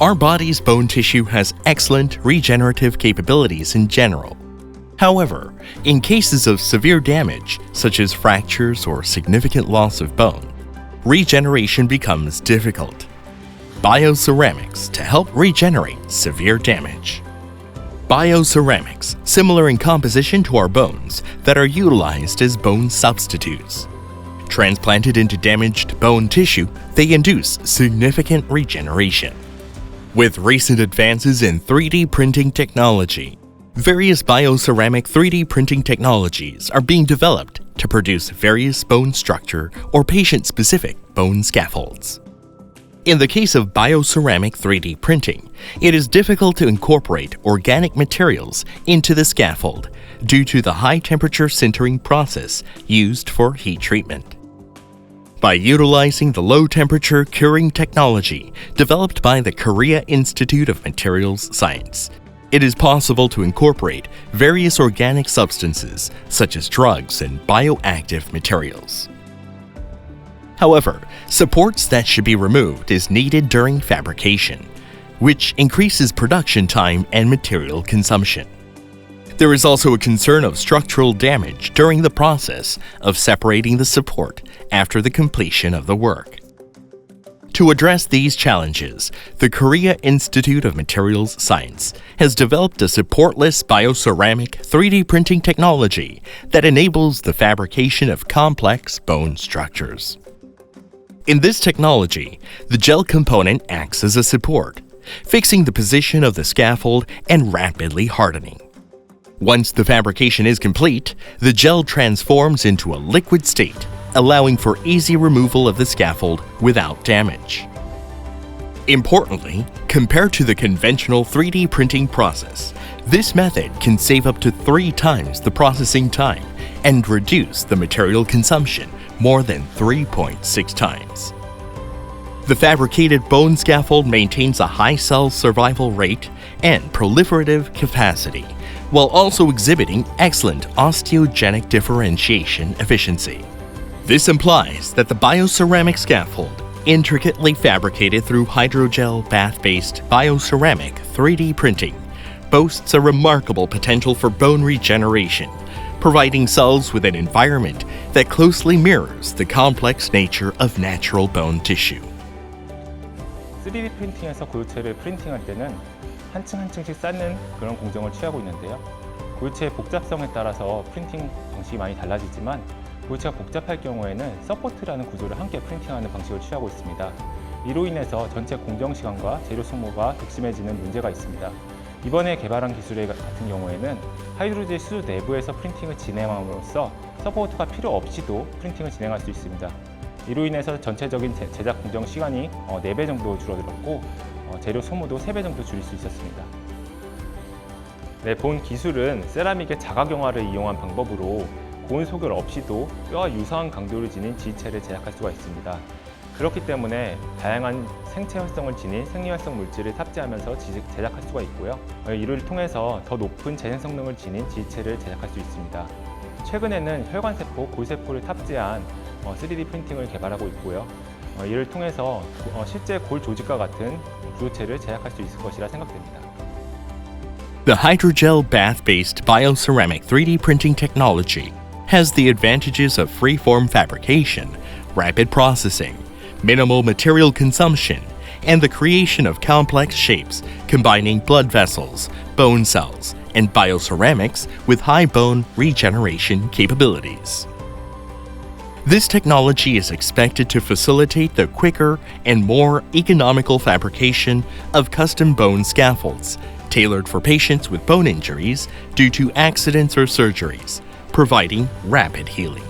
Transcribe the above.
Our body's bone tissue has excellent regenerative capabilities in general. However, in cases of severe damage, such as fractures or significant loss of bone, regeneration becomes difficult. Bioceramics to help regenerate severe damage. Bioceramics, similar in composition to our bones, that are utilized as bone substitutes. Transplanted into damaged bone tissue, they induce significant regeneration. With recent advances in 3D printing technology, various bioceramic 3D printing technologies are being developed to produce various bone structure or patient-specific bone scaffolds. In the case of bioceramic 3D printing, it is difficult to incorporate organic materials into the scaffold due to the high-temperature sintering process used for heat treatment. By utilizing the low-temperature curing technology developed by the Korea Institute of Materials Science, it is possible to incorporate various organic substances such as drugs and bioactive materials. However, supports that should be removed is needed during fabrication, which increases production time and material consumption. There is also a concern of structural damage during the process of separating the support after the completion of the work. To address these challenges, the Korea Institute of Materials Science has developed a supportless bioceramic 3D printing technology that enables the fabrication of complex bone structures. In this technology, the gel component acts as a support, fixing the position of the scaffold and rapidly hardening. Once the fabrication is complete, the gel transforms into a liquid state, allowing for easy removal of the scaffold without damage. Importantly, compared to the conventional 3D printing process, this method can save up to 3 times the processing time and reduce the material consumption more than 3.6 times. The fabricated bone scaffold maintains a high cell survival rate and proliferative capacity, while also exhibiting excellent osteogenic differentiation efficiency. This implies that the bioceramic scaffold, intricately fabricated through hydrogel bath-based bioceramic 3D printing, boasts a remarkable potential for bone regeneration, providing cells with an environment that closely mirrors the complex nature of natural bone tissue. 3D 프린팅에서 고유체를 프린팅할 때는 한 층 한 층씩 쌓는 그런 공정을 취하고 있는데요. 고유체의 복잡성에 따라서 프린팅 방식이 많이 달라지지만 고유체가 복잡할 경우에는 서포트라는 구조를 함께 프린팅하는 방식을 취하고 있습니다. 이로 인해서 전체 공정 시간과 재료 소모가 극심해지는 문제가 있습니다. 이번에 개발한 기술의 같은 경우에는 하이드로젤 수조 내부에서 프린팅을 진행함으로써 서포트가 필요 없이도 프린팅을 진행할 수 있습니다. 이로 인해서 전체적인 제작 공정 시간이 4배 정도 줄어들었고 재료 소모도 3배 정도 줄일 수 있었습니다. 네, 본 기술은 세라믹의 자가경화를 이용한 방법으로 고온 소결 없이도 뼈와 유사한 강도를 지닌 지체를 제작할 수가 있습니다. 그렇기 때문에 다양한 생체 활성을 지닌 생리활성 물질을 탑재하면서 제작할 수가 있고요. 이를 통해서 더 높은 재생 성능을 지닌 지체를 제작할 수 있습니다. 최근에는 혈관세포, 골세포를 탑재한 3D 프린팅을 개발하고 있고요. 이를 통해서 실제 골 조직과 같은 구조체를 제작할 수 있을 것이라 생각됩니다. The hydrogel bath-based bioceramic 3D printing technology has the advantages of free-form fabrication, rapid processing, minimal material consumption, and the creation of complex shapes combining blood vessels, bone cells, and bioceramics with high bone regeneration capabilities. This technology is expected to facilitate the quicker and more economical fabrication of custom bone scaffolds tailored for patients with bone injuries due to accidents or surgeries, providing rapid healing.